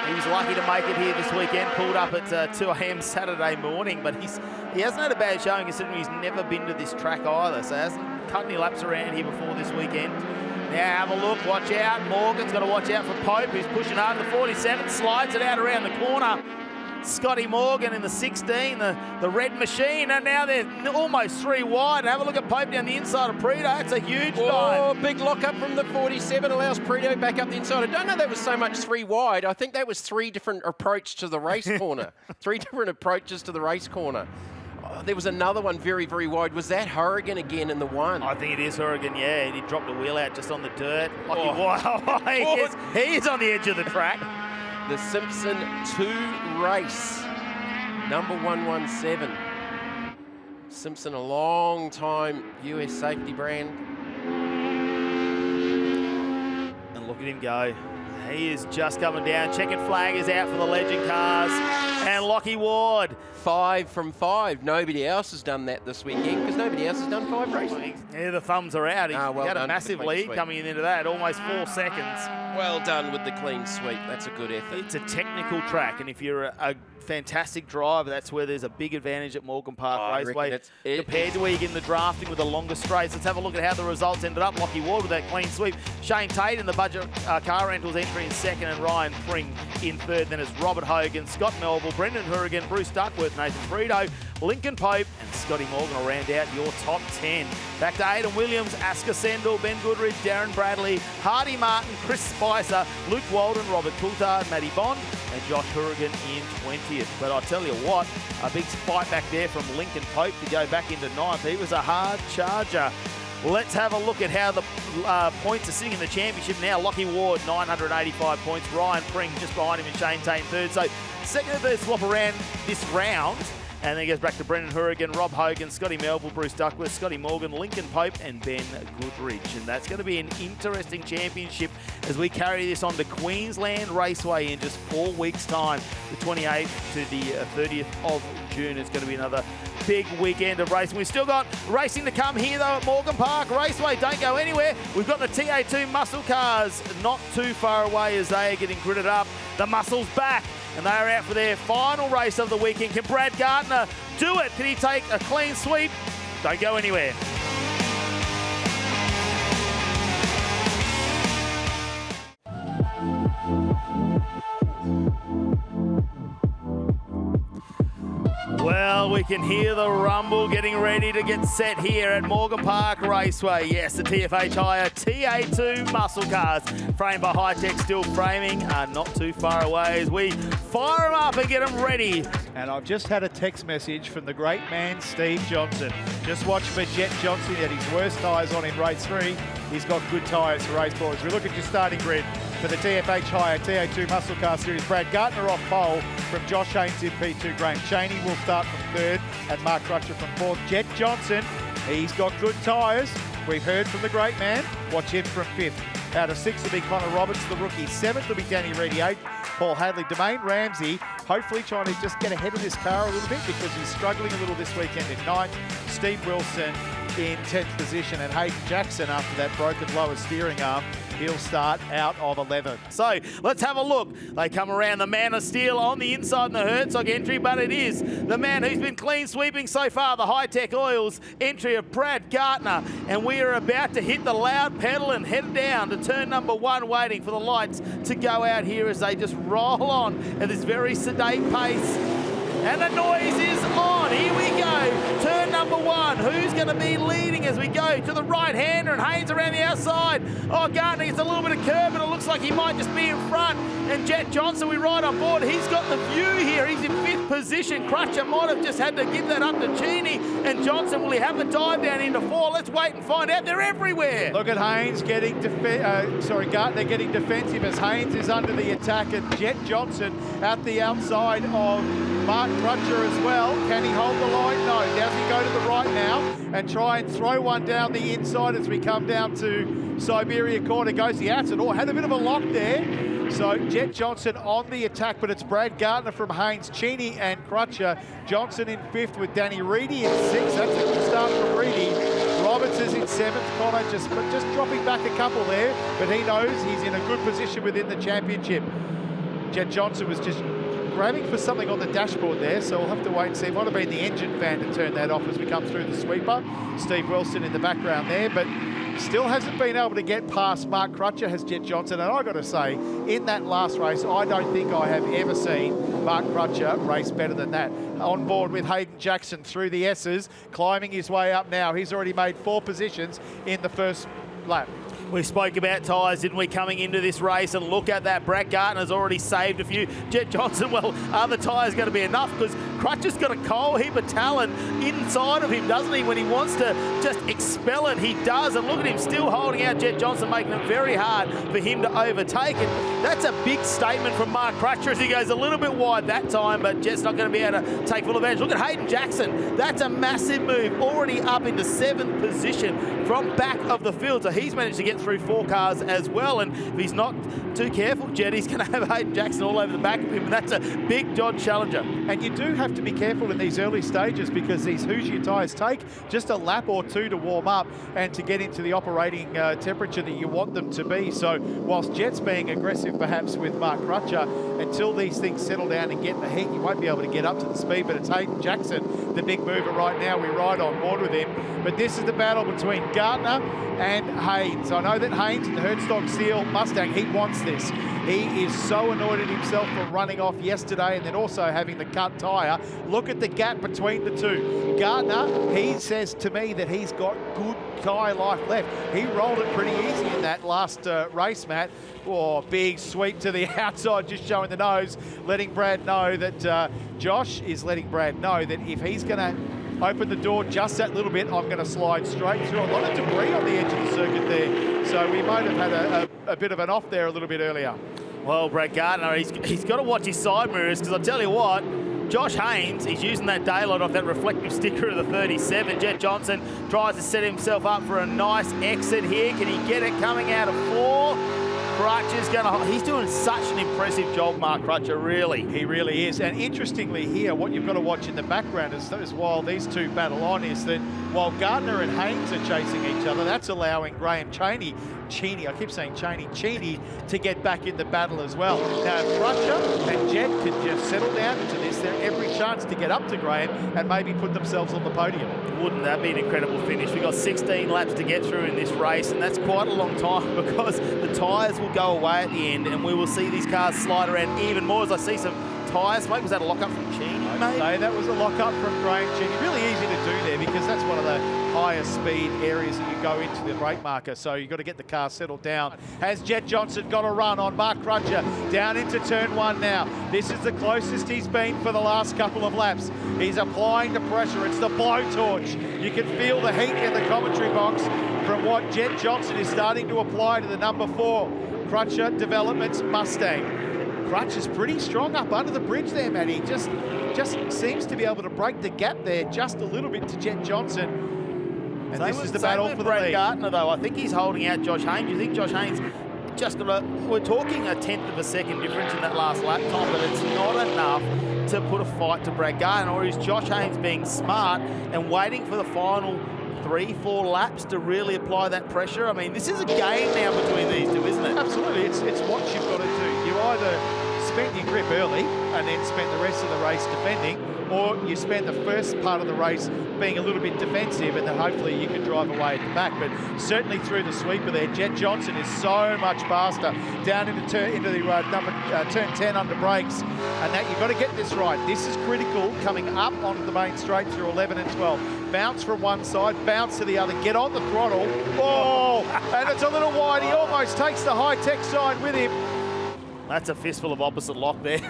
He was lucky to make it here this weekend, pulled up at 2 a.m. Saturday morning, but he hasn't had a bad showing considering he's never been to this track either, so hasn't cut any laps around here before this weekend. Now have a look, watch out. Morgan's got to watch out for Pope, who's pushing hard. The 47 slides it out around the corner. Scotty Morgan in the 16, the red machine, and now they're almost 3 wide. And have a look at Pope down the inside of Prieto. That's a huge line. Big lock up from the 47 allows Prieto back up the inside. I don't know that was so much 3 wide. I think that was 3 different approaches to the race corner. 3 different approaches to the race corner. Oh, there was another one very, very wide. Was that Hurricane again in the 1? I think it is Hurricane, yeah. And he dropped a wheel out just on the dirt. Wow, he is on the edge of the track. The Simpson 2 race, number 117. Simpson, a long time US safety brand. And look at him go. He is just coming down. Checkered flag is out for the legend cars. And Lockie Ward. 5 from 5. Nobody else has done that this weekend because nobody else has done 5 races. Yeah, the thumbs are out. He well had a massive lead coming into that, almost 4 seconds. Well done with the clean sweep. That's a good effort. It's a technical track, and if you're a fantastic driver, that's where there's a big advantage at Morgan Park Raceway compared to where you get in the drafting with the longer straights. Let's have a look at how the results ended up. Lockie Ward with that clean sweep. Shane Tate in the budget car rentals entry in 2nd, and Ryan Pring in 3rd. Then it's Robert Hogan, Scott Melville, Brendan Hurrigan, Bruce Duckworth, Nathan Prieto, Lincoln Pope, and Scotty Morgan will round out your top 10. Back to Aidan Williams, Asker Sendell, Ben Goodrich, Darren Bradley, Hardy Martin, Chris Spicer, Luke Walden, Robert Coulthard, Matty Bond, and Josh Hurrigan in 20th. But I tell you what, a big fight back there from Lincoln Pope to go back into 9th. He was a hard charger. Let's have a look at how the points are sitting in the championship now. Lockie Ward, 985 points. Ryan Pring just behind him and Shane Tate in 3rd. So 2nd and 3rd swap around this round. And then it goes back to Brendan Hurrigan, Rob Hogan, Scotty Melville, Bruce Duckworth, Scotty Morgan, Lincoln Pope, and Ben Goodrich. And that's going to be an interesting championship as we carry this on to Queensland Raceway in just 4 weeks' time. The 28th to the 30th of June. It's going to be another big weekend of racing. We've still got racing to come here, though, at Morgan Park Raceway. Don't go anywhere. We've got the TA2 muscle cars not too far away as they are getting gridded up. The muscle's back, and they are out for their final race of the weekend. Can Brad Gardner do it? Can he take a clean sweep Don't go anywhere. Well, we can hear the rumble getting ready to get set here at Morgan Park Raceway. Yes, the TFH Hire TA2 muscle cars, framed by Hi-Tec steel framing, are not too far away as we fire them up and get them ready. And I've just had a text message from the great man, Steve Johnson. Just watch for Jet Johnson. He had his worst tyres on in race 3. He's got good tyres for race 4. As we look at your starting grid for the TFH Hire TA2 Muscle Car Series, Brad Gartner off pole from Josh Haynes in P2. Graham Cheney will start from 3rd and Mark Crutcher from 4th. Jet Johnson, he's got good tyres. We've heard from the great man. Watch him from 5th. Out of 6th will be Connor Roberts, the rookie. 7th will be Danny Reedy. 8th, Paul Hadley. Domain Ramsey, hopefully trying to just get ahead of this car a little bit because he's struggling a little this weekend in 9th. Steve Wilson in 10th position, and Hayden Jackson, after that broken lower steering arm, he'll start out of 11th. So let's have a look. They come around the Man of Steel on the inside in the Herzog entry, but it is the man who's been clean sweeping so far, the Hi-Tec Oils entry of Brad Gartner. And we are about to hit the loud pedal and head down to turn number 1, waiting for the lights to go out here as they just roll on at this very sedate pace. And the noise is on. Here we go. Turn number 1. Who's going to be leading as we go to the right-hander, and Haynes around the outside. Oh, Gartner gets a little bit of curb, and it looks like he might just be in front. And Jet Johnson, we ride on board. He's got the view here. He's in 5th position. Crutcher might have just had to give that up to Cheney. And Johnson, will he have a dive down into 4? Let's wait and find out. They're everywhere. Look at Haynes getting Gartner getting defensive as Haynes is under the attack, and Jet Johnson at the outside of Mark Crutcher as well. Can he hold the line? No. Does he go to the right now and try and throw one down the inside as we come down to Siberia Corner? Goes the outside. Oh, had a bit of a lock there. So Jet Johnson on the attack, but it's Brad Gartner from Haynes, Cheney and Crutcher. Johnson in 5th with Danny Reedy in 6th. That's a good start from Reedy. Roberts is in 7th. Connor just dropping back a couple there, but he knows he's in a good position within the championship. Jet Johnson was just grabbing for something on the dashboard there, so we'll have to wait and see. It might have been the engine fan to turn that off as we come through the sweeper. Steve Wilson in the background there, but still hasn't been able to get past Mark Crutcher, has Jet Johnson. And I got to say, in that last race, I don't think I have ever seen Mark Crutcher race better than that. On board with Hayden Jackson through the S's, climbing his way up now. He's already made 4 positions in the first lap. We spoke about tyres, didn't we, coming into this race, and look at that. Brad Gartner's already saved a few. Jet Johnson, well, are the tyres going to be enough? Because Crutcher's got a coal heap of talent inside of him, doesn't he? When he wants to just expel it, he does. And look at him still holding out Jet Johnson, making it very hard for him to overtake it. That's a big statement from Mark Crutcher as he goes a little bit wide that time, but Jet's not going to be able to take full advantage. Look at Hayden Jackson. That's a massive move, already up into 7th position from back of the field. So he's managed to get through 4 cars as well, and if he's not too careful, Jet, he's going to have Hayden Jackson all over the back of him, and that's a big Dodge Challenger. And you do have to be careful in these early stages because these Hoosier tyres take just a lap or 2 to warm up and to get into the operating temperature that you want them to be. So whilst Jet's being aggressive perhaps with Mark Crutcher, until these things settle down and get in the heat, you won't be able to get up to the speed. But it's Hayden Jackson, the big mover right now. We ride on board with him. But this is the battle between Gartner and Haynes. I know that Haynes in the Herzog Steel Mustang, he wants this. He is so annoyed at himself for running off yesterday and then also having the cut tyre. Look at the gap between the two. Gartner, he says to me that he's got good tyre life left. He rolled it pretty easy in that last race, Matt. Oh, big sweep to the outside, just showing the nose, letting Brad know that Josh is letting Brad know that if he's going to open the door just that little bit, I'm going to slide straight through. A lot of debris on the edge of the circuit there, so we might have had a bit of an off there a little bit earlier. Well, Brad Gartner, he's got to watch his side mirrors, because I'll tell you what, Josh Haynes, he's using that daylight off that reflective sticker of the 37. Jet Johnson tries to set himself up for a nice exit here. Can he get it coming out of 4? Crutcher's he's doing such an impressive job, Mark Crutcher, really. He really is. And interestingly here, what you've got to watch in the background is while these two battle on is that while Gardner and Haynes are chasing each other, that's allowing Graham Cheney to get back in the battle as well. Now, if Crutcher and Jet can just settle down into this, they're every chance to get up to Graham and maybe put themselves on the podium. Wouldn't that be an incredible finish? We've got 16 laps to get through in this race, and that's quite a long time because the tyres will go away at the end, and we will see these cars slide around even more as I see some tyre smoke. Was that a lock-up from Cheney? I'd say that was a lock-up from Graham Cheney. Really easy to do there because that's one of the higher speed areas that you go into the brake marker, so you've got to get the car settled down. Has Jet Johnson got a run on Mark Crutcher down into turn 1 now? This is the closest he's been for the last couple of laps. He's applying the pressure. It's the blowtorch. You can feel the heat in the commentary box from what Jet Johnson is starting to apply to the number 4 Crutcher Developments Mustang. Crutch is pretty strong up under the bridge there, Matty. Just seems to be able to break the gap there just a little bit to Jet Johnson. And this is the battle for the lead. Gardner, though, I think he's holding out Josh Haynes. You think Josh Haynes just got we're talking a 1/10 of a second difference in that last lap time, but it's not enough to put a fight to Brad Gardner, or is Josh Haynes being smart and waiting for the final 3-4 laps to really apply that pressure? I mean, this is a game now between these two, isn't it? Absolutely. It's what you've got to do. You either spend your grip early and then spend the rest of the race defending, or you spend the first part of the race being a little bit defensive, and then hopefully you can drive away at the back. But certainly through the sweeper there, Jet Johnson is so much faster down into turn 10 under brakes, and that you've got to get this right. This is critical coming up onto the main straight through 11 and 12. Bounce from one side, bounce to the other, get on the throttle. Oh, and it's a little wide. He almost takes the Hi-Tec side with him. That's a fistful of opposite lock there.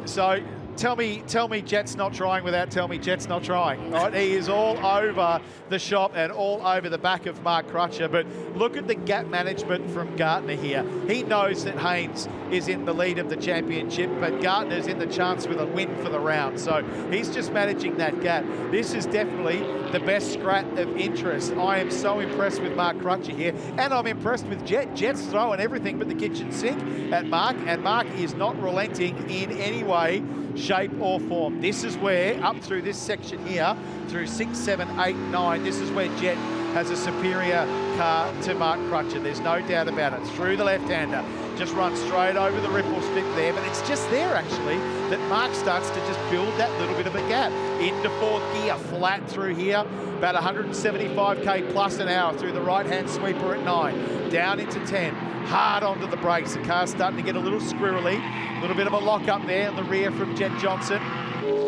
So tell me Jet's not trying without telling me Jet's not trying. Right? He is all over the shop and all over the back of Mark Crutcher. But look at the gap management from Gardner here. He knows that Haynes is in the lead of the championship, but Gardner's in the chance with a win for the round. So he's just managing that gap. This is definitely the best scrat of interest. I am so impressed with Mark Crutcher here, and I'm impressed with Jet. Jet's throwing everything but the kitchen sink at Mark, and Mark is not relenting in any way, shape or form. This is where, up through this section here, through 6, 7, 8, 9, this is where Jet has a superior car to Mark Crutcher. There's no doubt about it. Through the left-hander, just runs straight over the ripple strip there, but it's just there actually that Mark starts to just build that little bit of a gap. Into 4th gear, flat through here, about 175k plus an hour through the right-hand sweeper at 9, down into 10. Hard onto the brakes. The car's starting to get a little squirrely. A little bit of a lock up there in the rear from Jet Johnson.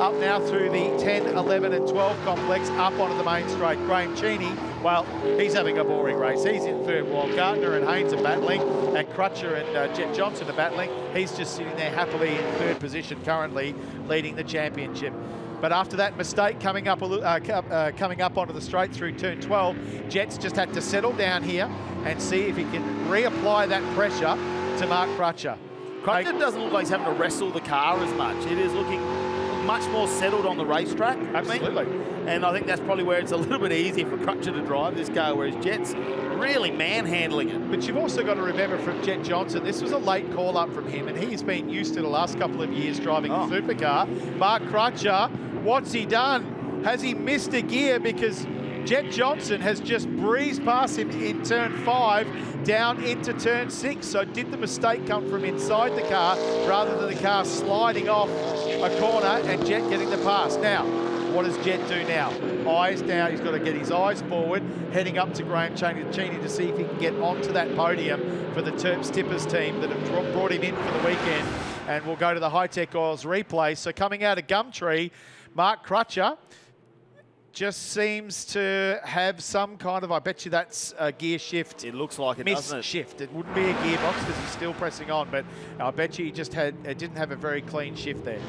Up now through the 10, 11 and 12 complex, up onto the main straight. Graham Cheney, well, he's having a boring race. He's in 3rd while Gardner and Haynes are battling, and Crutcher and Jet Johnson are battling. He's just sitting there happily in 3rd position currently, leading the championship. But after that mistake coming up onto the straight through turn 12, Jet's just had to settle down here and see if he can reapply that pressure to Mark Crutcher. Crutcher doesn't look like he's having to wrestle the car as much. It is looking much more settled on the racetrack. Absolutely. And I think that's probably where it's a little bit easier for Crutcher to drive this car, whereas Jet's really manhandling it. But you've also got to remember from Jet Johnson, this was a late call-up from him, and he's been used to the last couple of years driving a supercar. Mark Crutcher, what's he done? Has he missed a gear? Because Jet Johnson has just breezed past him in turn 5 down into turn 6. So did the mistake come from inside the car rather than the car sliding off a corner and Jet getting the pass? Now, what does Jet do now? Eyes down. He's got to get his eyes forward, heading up to Graham Cheney to see if he can get onto that podium for the Terps Tippers team that have brought him in for the weekend. And we'll go to the Hi-Tec Oils replay. So coming out of Gumtree, Mark Crutcher just seems to have some kind of, I bet you that's a gear shift. It looks like it, doesn't it? Shift. It wouldn't be a gearbox because he's still pressing on, but I bet you he just didn't have a very clean shift there.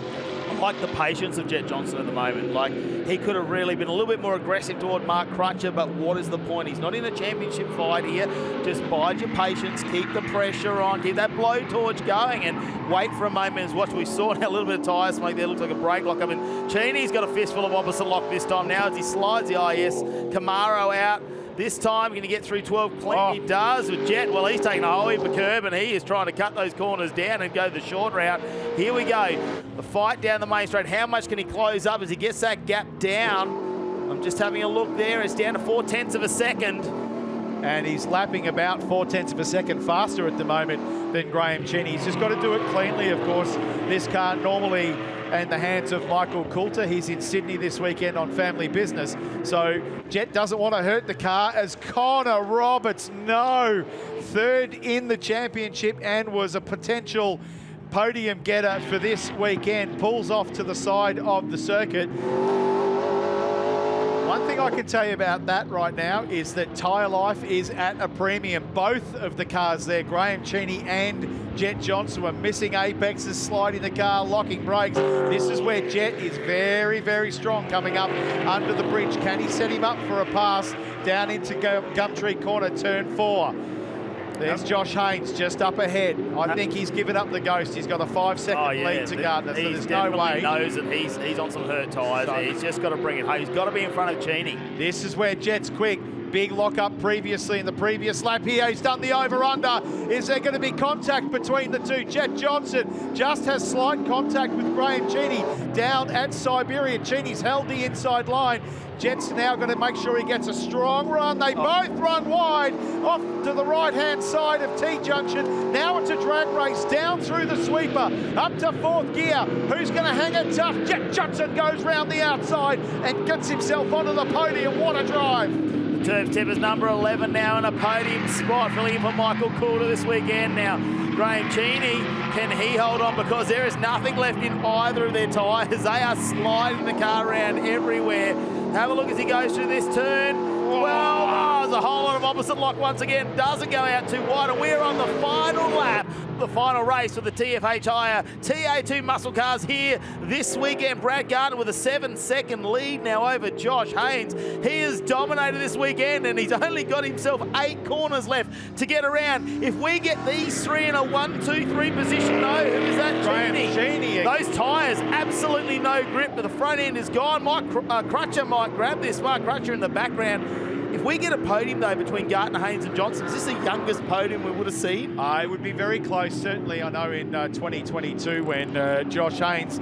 I like the patience of Jet Johnson at the moment. Like, he could have really been a little bit more aggressive toward Mark Crutcher, but what is the point? He's not in a championship fight here. Just bide your patience, keep the pressure on, keep that blowtorch going, and wait for a moment. As what we saw now, a little bit of tyre smoke there, looks like a brake lock. I mean, Cheney's got a fistful of opposite lock this time now as he slides the IS Camaro out. This time, can he get through 12 clean? He does with Jet. Well, he's taking a whole heap of curb, and he is trying to cut those corners down and go the short route. Here we go. The fight down the main straight. How much can he close up as he gets that gap down? I'm just having a look there. It's down to 0.4 of a second. And he's lapping about 0.4 of a second faster at the moment than Graham Cheney. He's just got to do it cleanly, of course. This car normally in the hands of Michael Coulter. He's in Sydney this weekend on family business. So Jet doesn't want to hurt the car as Connor Roberts, third in the championship and was a potential podium getter for this weekend, pulls off to the side of the circuit. One thing I can tell you about that right now is that tyre life is at a premium. Both of the cars there, Graham Cheney and Jet Johnson, were missing apexes, sliding the car, locking brakes. This is where Jet is very, very strong coming up under the bridge. Can he set him up for a pass down into Gumtree Corner, turn 4? There's Josh Haynes just up ahead. I think he's given up the ghost. He's got a 5-second lead to Gardner, so there's no way. He knows that he's on some hurt tyres. So he's just got to bring it home. He's got to be in front of Cheney. This is where Jet's quick. Big lock-up previously in the previous lap here. He's done the over-under. Is there going to be contact between the two? Jet Johnson just has slight contact with Graham Cheney down at Siberia. Cheney's held the inside line. Jet's now going to make sure he gets a strong run. They both run wide off to the right-hand side of T-junction. Now it's a drag race down through the sweeper, up to 4th gear. Who's going to hang it tough? Jet Johnson goes round the outside and gets himself onto the podium. What a drive. Turf Tippers number 11 now in a podium spot, filling in for Michael Coulter this weekend. Now, Graham Cheney, can he hold on? Because there is nothing left in either of their tyres. They are sliding the car around everywhere. Have a look as he goes through this turn. Well, there's a whole lot of opposite lock once again. Doesn't go out too wide, and we're on the final lap, the final race with the TFH Hire TA2 muscle cars here this weekend. Brad Gardner with a 7-second lead now over Josh Haynes. He has dominated this weekend, and he's only got himself 8 corners left to get around. If we get these three in a 1-2-3 position, who is that? Cheney. Those tyres, absolutely no grip, but the front end is gone. Mark Crutcher might grab this. Mark Crutcher in the background. If we get a podium, though, between Gardner, Haynes and Johnson, is this the youngest podium we would have seen? It would be very close, certainly. I know in 2022 when Josh Haynes,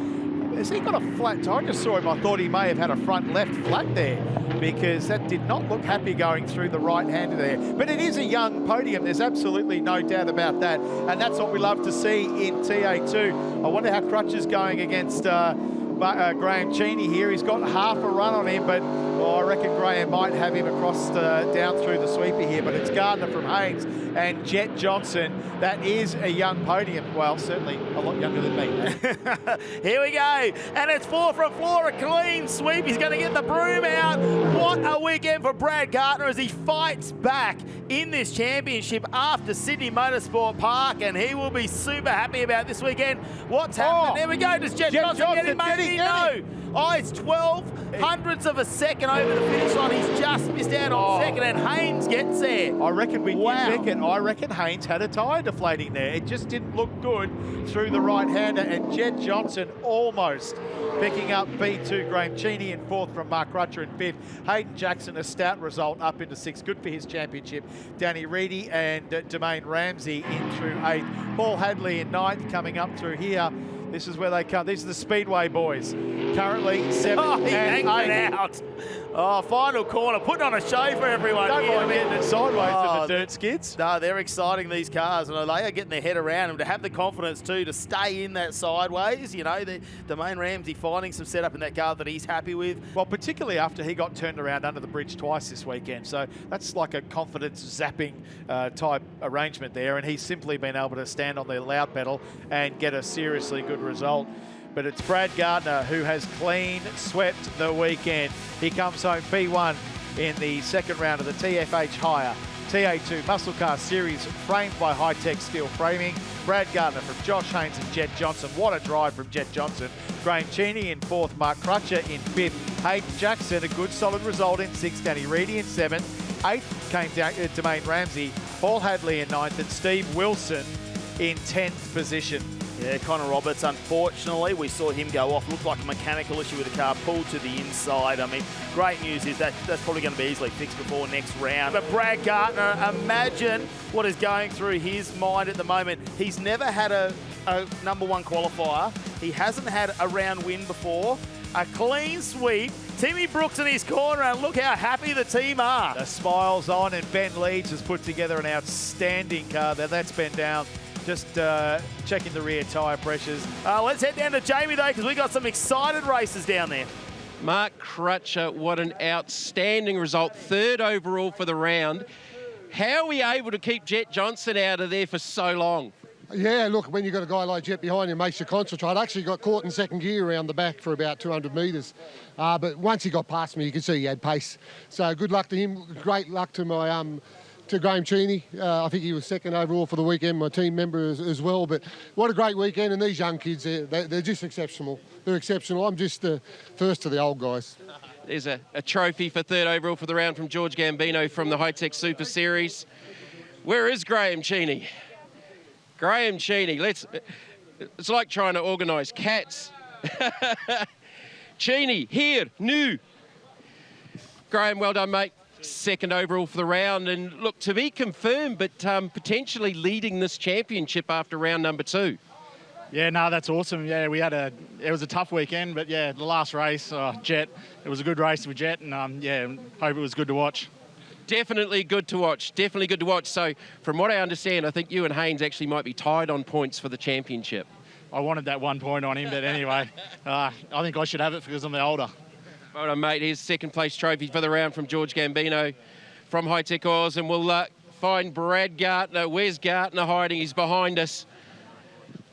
has he got a flat tyre? I just saw him. I thought he may have had a front left flat there because that did not look happy going through the right-hander there. But it is a young podium. There's absolutely no doubt about that. And that's what we love to see in TA2. I wonder how Crutcher's going against Graham Cheney here. He's got half a run on him, but I reckon Graham might have him across down through the sweeper here, but it's Gardner from Haynes and Jet Johnson. That is a young podium. Well, certainly a lot younger than me. Here we go, and it's 4 from floor, a clean sweep. He's going to get the broom out. What a weekend for Brad Gardner as he fights back in this championship after Sydney Motorsport Park, and he will be super happy about this weekend. What's happening? There we go. Does Jet Johnson get him, maybe? No. It's 12 hundredths of a second over the finish line. He's just missed out on second, and Haynes gets there. I reckon I reckon Haynes had a tyre deflating there. It just didn't look good through the right-hander, and Jet Johnson almost picking up B2. Graham Cheney in 4th from Mark Crutcher in 5th. Hayden Jackson, a stout result, up into 6th. Good for his championship. Danny Reedy and Domain Ramsey in through 8th. Paul Hadley in 9th coming up through here. This is where they come. These are the Speedway boys. Currently 7th and 8th. Final corner, putting on a show for everyone. Don't mind getting it sideways to the dirt skids. No, they're exciting, these cars, and they are getting their head around them to have the confidence too to stay in that sideways. You know, the main Ramsey finding some setup in that car that he's happy with. Well, particularly after he got turned around under the bridge twice this weekend. So that's like a confidence zapping type arrangement there, and he's simply been able to stand on the loud pedal and get a seriously good result. But it's Brad Gardner who has clean swept the weekend. He comes home P1 in the second round of the TFH Hire TA2 Muscle Car Series, framed by Hi-Tec steel framing. Brad Gardner from Josh Haynes and Jet Johnson. What a drive from Jet Johnson. Graham Cheney in 4th, Mark Crutcher in 5th. Hayden Jackson, a good solid result in 6th. Danny Reedy in 7th. 8th came down Domain Ramsey. Paul Hadley in 9th, and Steve Wilson in 10th position. Yeah, Connor Roberts, unfortunately, we saw him go off. Looked like a mechanical issue with the car, pulled to the inside. I mean, great news is that that's probably going to be easily fixed before next round. But Brad Gardner, imagine what is going through his mind at the moment. He's never had a #1 qualifier. He hasn't had a round win before. A clean sweep. Timmy Brooks in his corner, and look how happy the team are. The smile's on, and Ben Leeds has put together an outstanding car. That's been down. Just checking the rear tyre pressures. Let's head down to Jamie, though, because we got some excited races down there. Mark Crutcher, what an outstanding result. 3rd overall for the round. How are we able to keep Jet Johnson out of there for so long? Yeah, look, when you've got a guy like Jet behind you, it makes you concentrate. I actually got caught in 2nd gear around the back for about 200 metres. But once he got past me, you could see he had pace. So good luck to him. Great luck to my to Graham Cheney. I think he was 2nd overall for the weekend, my team member as well. But what a great weekend, and these young kids, they're just exceptional. They're exceptional. I'm just the first to the old guys. There's a trophy for 3rd overall for the round from George Gambino from the Hi-Tec Super Series. Where is Graham Cheney? Graham Cheney, it's like trying to organise cats. Cheney, here, new. Graham, well done, mate. 2nd overall for the round, and look, to be confirmed, but potentially leading this championship after round number 2. Yeah, no, that's awesome. Yeah, it was a tough weekend, but yeah, the last race, Jet, it was a good race with Jet, and yeah, hope it was good to watch. Definitely good to watch. Definitely good to watch. So, from what I understand, I think you and Haynes actually might be tied on points for the championship. I wanted that 1 point on him, but anyway, I think I should have it because I'm the older. Well done, mate. Here's 2nd place trophy for the round from George Gambino from Hi-Tec Oils, and we'll find Brad Gardner. Where's Gardner hiding? He's behind us.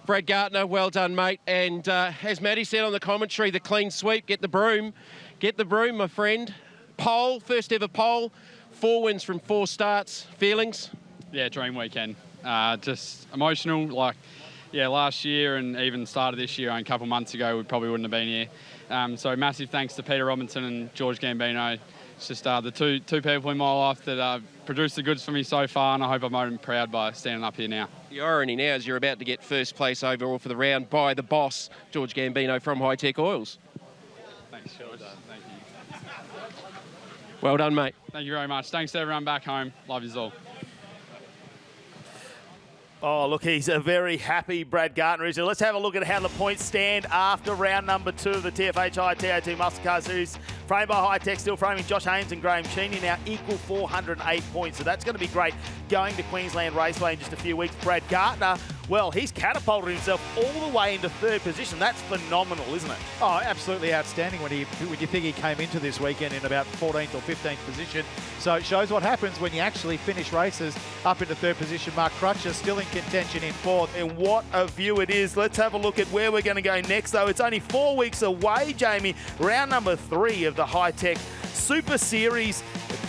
Brad Gardner, well done, mate. And as Matty said on the commentary, the clean sweep. Get the broom. Get the broom, my friend. Pole, first ever pole. 4 wins from 4 starts. Feelings? Yeah, dream weekend. Just emotional. Like, yeah, last year and even start of this year and a couple months ago, we probably wouldn't have been here. So massive thanks to Peter Robinson and George Gambino. It's just the two people in my life that produced the goods for me so far, and I hope I'm made them proud by standing up here now. The irony now is you're about to get 1st place overall for the round by the boss, George Gambino from Hi-Tec Oils. Thanks, George. Thank you. Well done, mate. Thank you very much. Thanks to everyone back home. Love yous all. Oh, look, he's a very happy Brad Gardner. So let's have a look at how the points stand after round number 2 of the TFHI TO2 Muscle Car Series. Framed by Hi-Tec, still framing Josh Haynes and Graham Cheney now equal 408 points. So that's going to be great going to Queensland Raceway in just a few weeks. Brad Gardner, well, he's catapulted himself all the way into 3rd position. That's phenomenal, isn't it? Oh, absolutely outstanding when you think he came into this weekend in about 14th or 15th position. So it shows what happens when you actually finish races up into 3rd position. Mark Crutcher still in contention in 4th. And what a view it is. Let's have a look at where we're going to go next, though. It's only 4 weeks away, Jamie. Round number 3 of the Hi-Tec Super Series,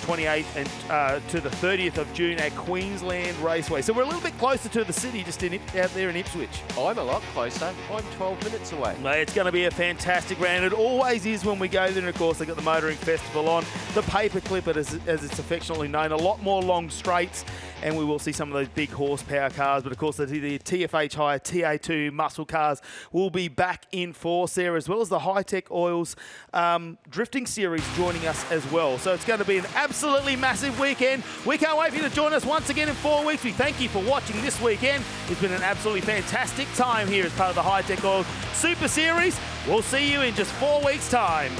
28th and to the 30th of June at Queensland Raceway. So we're a little bit closer to the city, just out there in Ipswich. I'm a lot closer. I'm 12 minutes away. It's going to be a fantastic round. It always is when we go there. And of course, they've got the Motoring Festival on. The Paperclip, as it's affectionately known. A lot more long straights. And we will see some of those big horsepower cars. But of course, the TFHI TA2 muscle cars will be back in force there, as well as the Hi-Tec Oils drifting series joining us as well. So it's going to be an absolutely massive weekend. We can't wait for you to join us once again in 4 weeks. We thank you for watching this weekend. It's been an absolutely fantastic time here as part of the Hi-Tec Oils Super Series. We'll see you in just 4 weeks' time.